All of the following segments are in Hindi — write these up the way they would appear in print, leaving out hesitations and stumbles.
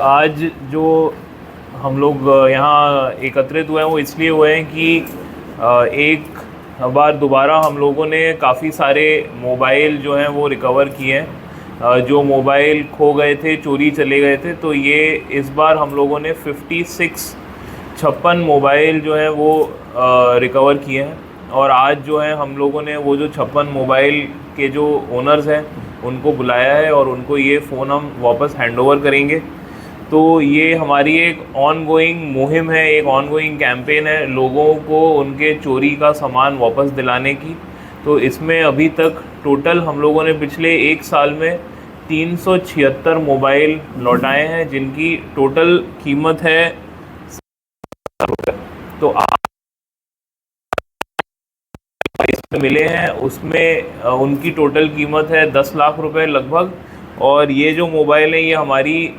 आज जो हम लोग यहाँ एकत्रित हुए हैं वो इसलिए हुए हैं कि एक बार दोबारा हम लोगों ने काफ़ी सारे मोबाइल जो हैं वो रिकवर किए हैं। जो मोबाइल खो गए थे, चोरी चले गए थे, तो ये इस बार हम लोगों ने 56 मोबाइल जो हैं वो रिकवर किए हैं। और आज जो है हम लोगों ने वो जो 56 मोबाइल के जो ओनर्स हैं उनको बुलाया है और उनको ये फ़ोन हम वापस हैंडओवर करेंगे। तो ये हमारी एक ऑनगोइंग मुहिम है, एक ऑनगोइंग कैंपेन है लोगों को उनके चोरी का सामान वापस दिलाने की। तो इसमें अभी तक टोटल हम लोगों ने पिछले एक साल में 376 मोबाइल लौटाए हैं, जिनकी टोटल कीमत है तो मिले हैं उसमें उनकी टोटल कीमत है 10 लाख रुपए लगभग। और ये जो मोबाइल है ये हमारी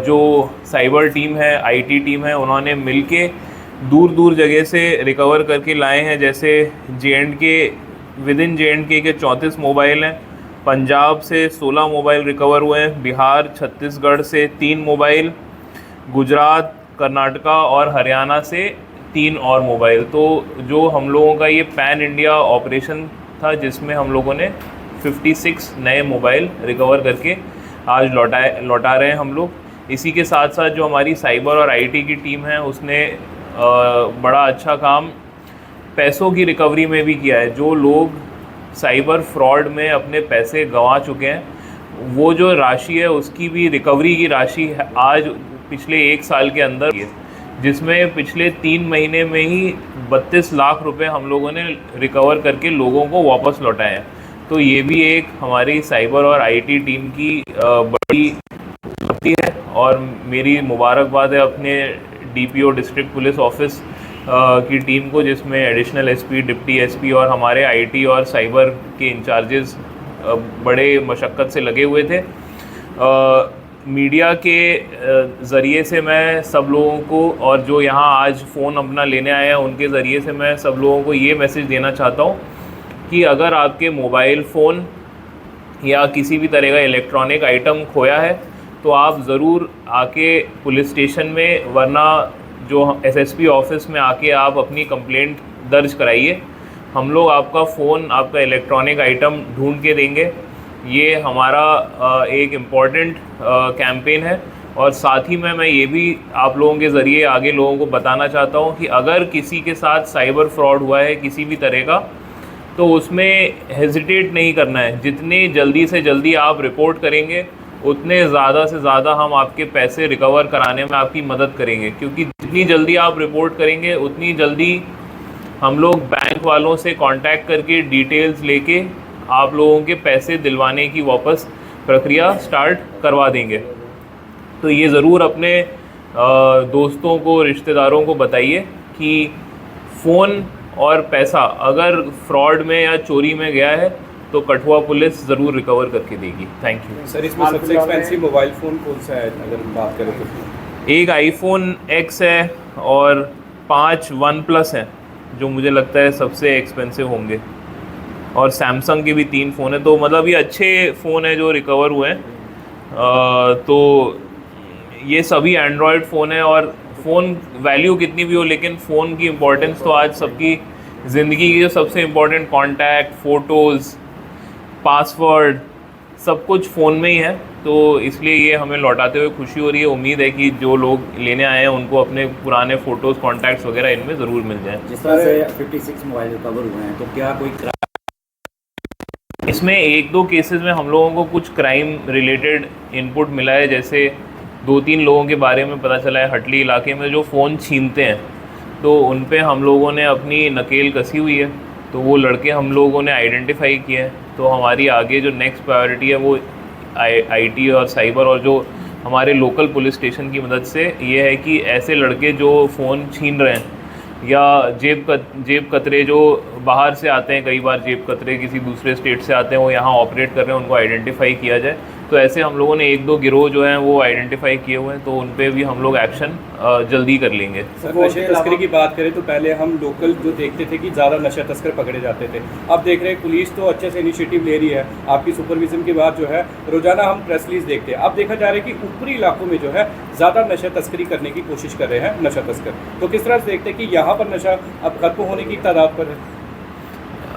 जो साइबर टीम है, आईटी टीम है, उन्होंने मिलके दूर दूर जगह से रिकवर करके लाए हैं। जैसे जे.एंड.के, विद इन जे.एंड.के के 34 मोबाइल हैं, पंजाब से 16 मोबाइल रिकवर हुए हैं, बिहार छत्तीसगढ़ से 3 मोबाइल, गुजरात, कर्नाटका और हरियाणा से 3 और मोबाइल। तो जो हम लोगों का ये पैन इंडिया ऑपरेशन था जिसमें हम लोगों ने 56 नए मोबाइल रिकवर करके आज लौटा रहे हैं हम लोग। इसी के साथ साथ जो हमारी साइबर और आईटी की टीम है उसने बड़ा अच्छा काम पैसों की रिकवरी में भी किया है। जो लोग साइबर फ्रॉड में अपने पैसे गंवा चुके हैं वो जो राशि है उसकी भी रिकवरी की राशि आज पिछले एक साल के अंदर, जिसमें पिछले 3 महीने में ही 32 लाख रुपए हम लोगों ने रिकवर करके लोगों को वापस लौटाए हैं। तो ये भी एक हमारी साइबर और आईटी टीम की बड़ी उपलब्धि है और मेरी मुबारकबाद है अपने डीपीओ डिस्ट्रिक्ट पुलिस ऑफिस की टीम को, जिसमें एडिशनल एसपी, डिप्टी एसपी और हमारे आईटी और साइबर के इंचार्जेस बड़े मशक्क़त से लगे हुए थे। मीडिया के ज़रिए से मैं सब लोगों को, और जो यहाँ आज फ़ोन अपना लेने आए हैं उनके ज़रिए से मैं सब लोगों को ये मैसेज देना चाहता हूँ कि अगर आपके मोबाइल फ़ोन या किसी भी तरह का इलेक्ट्रॉनिक आइटम खोया है तो आप ज़रूर आके पुलिस स्टेशन में, वरना जो एसएसपी ऑफिस में आके आप अपनी कंप्लेंट दर्ज कराइए। हम लोग आपका फ़ोन, आपका इलेक्ट्रॉनिक आइटम ढूंढ के देंगे। ये हमारा एक इम्पॉर्टेंट कैंपेन है। और साथ ही में मैं ये भी आप लोगों के ज़रिए आगे लोगों को बताना चाहता हूँ कि अगर किसी के साथ साइबर फ्रॉड हुआ है किसी भी तरह का, तो उसमें हेजिटेट नहीं करना है। जितनी जल्दी से जल्दी आप रिपोर्ट करेंगे उतने ज़्यादा से ज़्यादा हम आपके पैसे रिकवर कराने में आपकी मदद करेंगे, क्योंकि जितनी जल्दी आप रिपोर्ट करेंगे उतनी जल्दी हम लोग बैंक वालों से कांटेक्ट करके डिटेल्स लेके आप लोगों के पैसे दिलवाने की वापस प्रक्रिया स्टार्ट करवा देंगे। तो ये ज़रूर अपने दोस्तों को, रिश्तेदारों को बताइए कि फ़ोन और पैसा अगर फ्रॉड में या चोरी में गया है तो कठुआ पुलिस ज़रूर रिकवर करके देगी। Thank you sir. इसमें सबसे एक्सपेंसिव मोबाइल फ़ोन कौन सा है अगर बात करें तो? एक आईफोन X है और 5 वन प्लस हैं जो मुझे लगता है सबसे एक्सपेंसिव होंगे, और सैमसंग के भी 3 फ़ोन हैं। तो मतलब ये अच्छे फ़ोन है जो रिकवर हुए हैं। तो ये सभी एंड्रॉयड फ़ोन है, और फ़ोन वैल्यू कितनी भी हो लेकिन फ़ोन की इम्पोर्टेंस तो आज सबकी ज़िंदगी की जो सबसे इम्पोर्टेंट कॉन्टैक्ट, फ़ोटोज़, पासवर्ड, सब कुछ फ़ोन में ही है। तो इसलिए ये हमें लौटाते हुए खुशी हो रही है। उम्मीद है कि जो लोग लेने आए हैं उनको अपने पुराने फ़ोटोज़, कॉन्टैक्ट्स वगैरह इनमें ज़रूर मिल जाए। जिस तरह से 56 मोबाइल रिकवर हुए हैं, तो क्या कोई इसमें 1-2 केसेस में हम लोगों को कुछ क्राइम रिलेटेड इनपुट मिला है। जैसे 2-3 लोगों के बारे में पता चला है हटली इलाके में जो फ़ोन छीनते हैं, तो उन पे हम लोगों ने अपनी नकेल कसी हुई है। तो वो लड़के हम लोगों ने आइडेंटिफाई किए हैं। तो हमारी आगे जो नेक्स्ट प्रायोरिटी है वो आईटी और साइबर और जो हमारे लोकल पुलिस स्टेशन की मदद से ये है कि ऐसे लड़के जो फ़ोन छीन रहे हैं या जेब कतरे जो बाहर से आते हैं, कई बार जेब कतरे किसी दूसरे स्टेट से आते हैं, वो यहाँ ऑपरेट कर रहे हैं, उनको आइडेंटिफाई किया जाए तो ऐसे हम लोगों ने 1-2 गिरोह जो हैं वो आइडेंटिफाई किए हुए हैं, तो उन पे भी हम लोग एक्शन जल्दी कर लेंगे। सर नशे तस्करी की बात करें तो पहले हम लोकल जो देखते थे कि ज़्यादा नशा तस्कर पकड़े जाते थे, अब देख रहे हैं पुलिस तो अच्छे से इनिशिएटिव ले रही है, आपकी सुपरविजन के बाद जो है रोजाना हम प्रेस रिलीज देखते हैं। अब देखा जा रहा है कि ऊपरी इलाकों में जो है ज़्यादा नशा तस्करी करने की कोशिश कर रहे हैं नशा तस्कर, तो किस तरह से देखते हैं कि यहाँ पर नशा अब खत्म होने की तादाद पर है?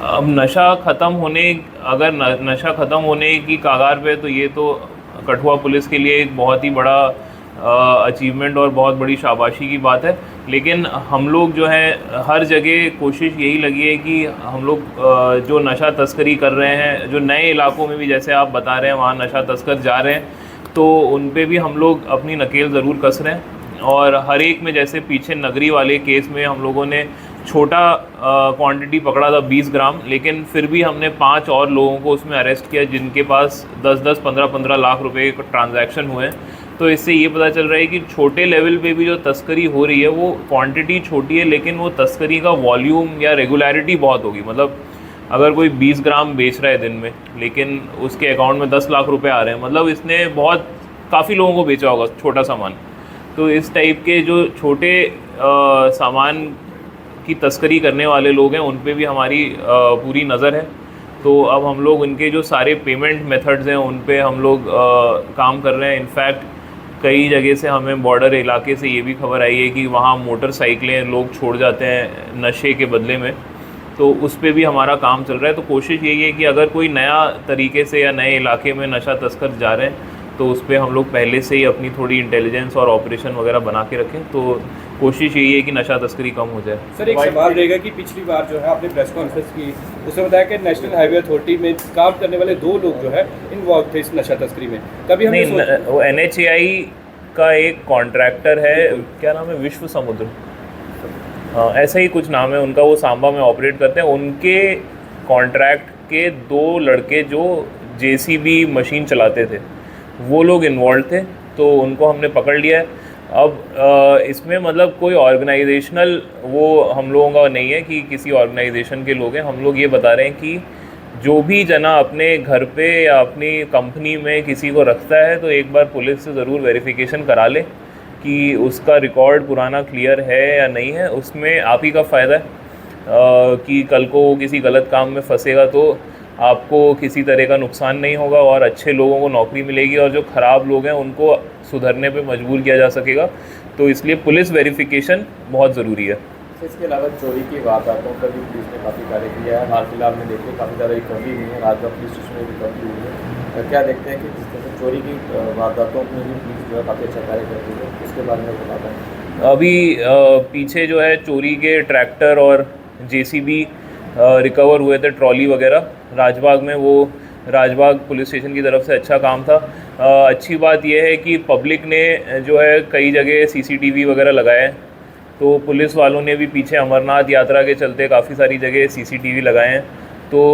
अब नशा ख़त्म होने अगर नशा ख़त्म होने की कगार पे, तो ये तो कठुआ पुलिस के लिए एक बहुत ही बड़ा अचीवमेंट और बहुत बड़ी शाबाशी की बात है। लेकिन हम लोग जो है हर जगह कोशिश यही लगी है कि हम लोग जो नशा तस्करी कर रहे हैं, जो नए इलाकों में भी जैसे आप बता रहे हैं वहाँ नशा तस्कर जा रहे हैं, तो उन पे भी हम लोग अपनी नकेल ज़रूर कस रहे हैं। और हर एक में जैसे पीछे नगरी वाले केस में हम लोगों ने छोटा क्वांटिटी पकड़ा था 20 ग्राम, लेकिन फिर भी हमने 5 और लोगों को उसमें अरेस्ट किया जिनके पास 10-10, 15-15 लाख रुपए के ट्रांजैक्शन हुए हैं। तो इससे ये पता चल रहा है कि छोटे लेवल पे भी जो तस्करी हो रही है वो क्वांटिटी छोटी है, लेकिन वो तस्करी का वॉल्यूम या रेगुलरिटी बहुत होगी। मतलब अगर कोई 20 ग्राम बेच रहा है दिन में, लेकिन उसके अकाउंट में 10 लाख रुपए आ रहे हैं, मतलब इसने काफ़ी लोगों को बेचा होगा छोटा सामान। तो इस टाइप के जो छोटे सामान की तस्करी करने वाले लोग हैं उन पे भी हमारी पूरी नज़र है। तो अब हम लोग उनके जो सारे पेमेंट मेथड्स हैं उन पे हम लोग काम कर रहे हैं। इनफैक्ट कई जगह से हमें बॉर्डर इलाके से ये भी खबर आई है कि वहाँ मोटरसाइकिलें लोग छोड़ जाते हैं नशे के बदले में, तो उस पे भी हमारा काम चल रहा है। तो कोशिश यही है कि अगर कोई नया तरीके से या नए इलाके में नशा तस्कर जा रहे हैं तो उस पर हम लोग पहले से ही अपनी थोड़ी इंटेलिजेंस और ऑपरेशन वगैरह बना के रखें। तो कोशिश यही है कि नशा तस्करी कम हो जाए। सर एक सवाल रहेगा कि पिछली बार जो है आपने प्रेस कॉन्फ्रेंस की, उसमें बताया कि नेशनल हाईवे अथॉरिटी में काम करने वाले 2 लोग जो है इन्वॉल्व थे इस नशा तस्करी में। कभी हमने वो NHAI का एक कॉन्ट्रैक्टर है, क्या नाम है, विश्व समुद्र, ऐसा ही कुछ नाम है उनका, वो सांबा में ऑपरेट करते हैं। उनके कॉन्ट्रैक्ट के 2 लड़के जो JCB मशीन चलाते थे वो लोग इन्वॉल्व थे, तो उनको हमने पकड़ लिया है। अब इसमें मतलब कोई ऑर्गेनाइजेशनल वो हम लोगों का नहीं है कि किसी ऑर्गेनाइजेशन के लोग हैं। हम लोग ये बता रहे हैं कि जो भी जना अपने घर पे या अपनी कंपनी में किसी को रखता है तो एक बार पुलिस से ज़रूर वेरिफिकेशन करा ले कि उसका रिकॉर्ड पुराना क्लियर है या नहीं है। उसमें आप ही का फ़ायदा है कि कल को वो किसी गलत काम में फंसेगा तो आपको किसी तरह का नुकसान नहीं होगा और अच्छे लोगों को नौकरी मिलेगी और जो ख़राब लोग हैं उनको सुधरने पे मजबूर किया जा सकेगा। तो इसलिए पुलिस वेरिफिकेशन बहुत ज़रूरी है। इसके अलावा चोरी की वारदातों पर भी पुलिस ने काफ़ी कार्य किया है। हाल फिलहाल में देखिए काफ़ी ज़्यादा रिकवरी हुई है, राजबाग पुलिस स्टेशन में रिकवरी हुई है। क्या देखते हैं कि जिस तरह से चोरी की वारदातों में भी पुलिस जो है काफ़ी अच्छा कार्य करती है, उसके बारे में बताता है। अभी पीछे जो है चोरी के ट्रैक्टर और JCB रिकवर हुए थे, ट्रॉली वगैरह राजबाग में, वो राजबाग पुलिस स्टेशन की तरफ से अच्छा काम था। अच्छी बात यह है कि पब्लिक ने जो है कई जगह CCTV वगैरह लगाए, तो पुलिस वालों ने भी पीछे अमरनाथ यात्रा के चलते काफ़ी सारी जगह CCTV लगाए हैं। तो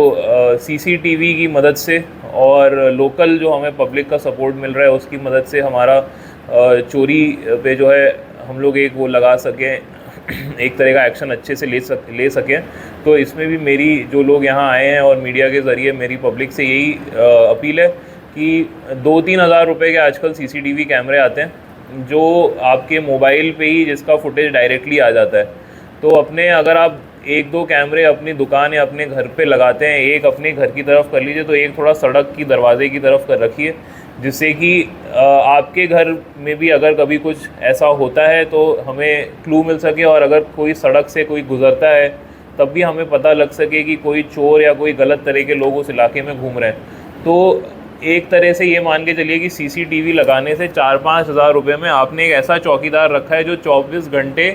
CCTV की मदद से और लोकल जो हमें पब्लिक का सपोर्ट मिल रहा है उसकी मदद से हमारा चोरी पे जो है हम लोग एक वो लगा सकें, एक तरह का एक्शन अच्छे से ले सकें। तो इसमें भी मेरी जो लोग यहाँ आए हैं और मीडिया के ज़रिए मेरी पब्लिक से यही अपील है कि 2-3 हज़ार रुपये के आजकल CCTV कैमरे आते हैं जो आपके मोबाइल पे ही जिसका फुटेज डायरेक्टली आ जाता है। तो अपने अगर आप 1-2 कैमरे अपनी दुकान या अपने घर पे लगाते हैं, एक अपने घर की तरफ कर लीजिए तो एक थोड़ा सड़क की दरवाजे की तरफ कर रखिए, जिससे कि आपके घर में भी अगर कभी कुछ ऐसा होता है तो हमें क्लू मिल सके और अगर कोई सड़क से कोई गुज़रता है तब भी हमें पता लग सके कि कोई चोर या कोई गलत तरह के लोग उस इलाके में घूम रहे हैं। तो एक तरह से ये मान के चलिए कि CCTV लगाने से 4-5 हज़ार रुपये में आपने एक ऐसा चौकीदार रखा है जो 24 घंटे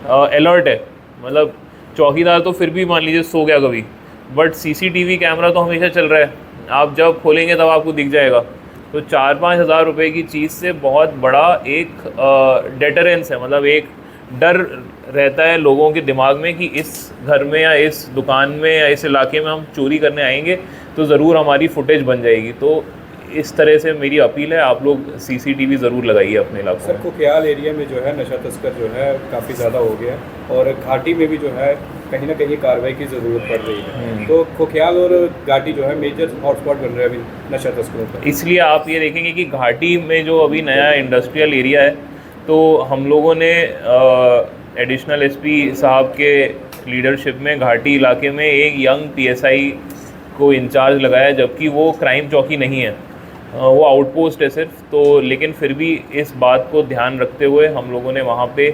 अलर्ट है। मतलब चौकीदार तो फिर भी मान लीजिए सो गया कभी, बट CCTV कैमरा तो हमेशा चल रहा है, आप जब खोलेंगे तब आपको दिख जाएगा। तो 4-5 हज़ार रुपये की चीज़ से बहुत बड़ा एक डेटरेंस है, मतलब एक डर रहता है लोगों के दिमाग में कि इस घर में या इस दुकान में या इस इलाके में हम चोरी करने आएंगे तो ज़रूर हमारी फुटेज बन जाएगी। तो इस तरह से मेरी अपील है, आप लोग CCTV ज़रूर लगाइए अपने इलाकों में। सर कुख्याल एरिया में जो है नशा तस्कर जो है काफ़ी ज़्यादा हो गया और घाटी में भी जो है कहीं ना कहीं कार्रवाई की ज़रूरत पड़ रही है। तो खोखियाल और घाटी जो है मेजर हॉटस्पॉट बन रहे हैं अभी नशा तस्करों का। इसलिए आप ये देखेंगे कि घाटी में जो अभी नया इंडस्ट्रियल एरिया है, तो हम लोगों ने एडिशनल एसपी साहब के लीडरशिप में घाटी इलाके में एक यंग पीएसआई को इंचार्ज लगाया, जबकि वो क्राइम चौकी नहीं है, वो आउटपोस्ट है सिर्फ। तो लेकिन फिर भी इस बात को ध्यान रखते हुए हम लोगों ने वहाँ पे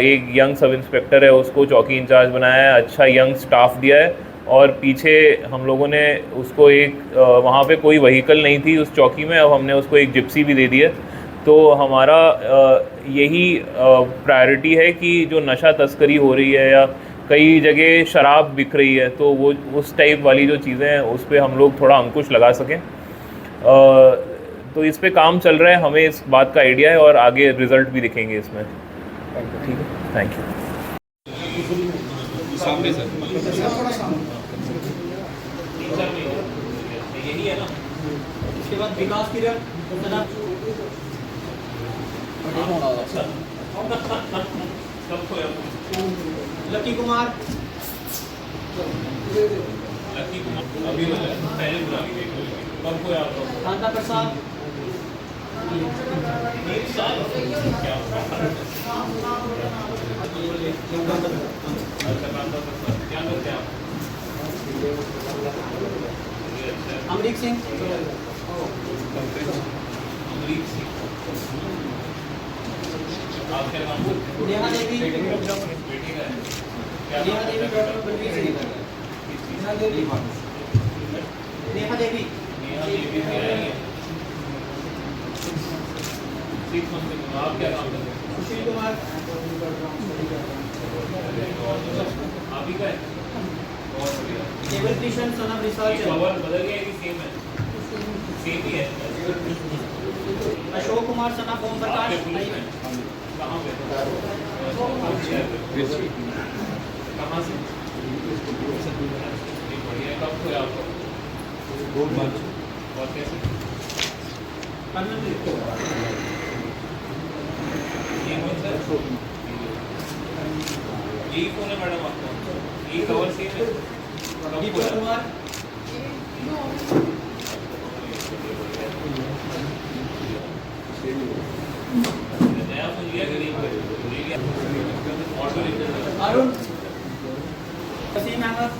एक यंग सब इंस्पेक्टर है उसको चौकी इंचार्ज बनाया है, अच्छा यंग स्टाफ दिया है। और पीछे हम लोगों ने उसको एक वहाँ पे कोई व्हीकल नहीं थी उस चौकी में, अब हमने उसको एक जिप्सी भी दे दी है। तो हमारा यही प्रायोरिटी है कि जो नशा तस्करी हो रही है या कई जगह शराब बिक रही है, तो वो उस टाइप वाली जो चीज़ें हैं उस पर हम लोग थोड़ा अंकुश लगा सकें। तो इस पे काम चल रहा है, हमें इस बात का आइडिया है और आगे रिजल्ट भी दिखेंगे इसमें। ठीक है, थैंक यू। सामने सर यही है ना। उसके बाद विकास किरण लकी कुमार अभी पहले बुला के कब को याद हो कांता प्रसाद क्या करते हैं आप? अमरीक सिंह अमरीक सिंह, आप क्या नाम है? नेहा देवी बेटी का है क्या नेहा नाम देवी है? डॉक्टर बलवीर सिंह नेहा देवी नेहा देवी भी आई है। 6 months से आप क्या काम करते हैं? सुशील कुमार आप ही का है? बहुत बढ़िया। केवल कृष्ण सन ऑफ ये रिसर्च कवर बदल गया कि सेम है? सेम ही है। अशोक कुमार सन ऑफ ओम प्रकाश आपके पुलिस में कहाँ पे? कहाँ से? ये बढ़िया। कब हुआ आपको? और कैसे? ये कौन सा है? यही कौन है मैडम आपको? ये कवर सेम है? कब दीपक हुआ? कुमार नया फोन लिया कि नहीं? ले लिया। Auto recharge. अरुण वसीम अहमद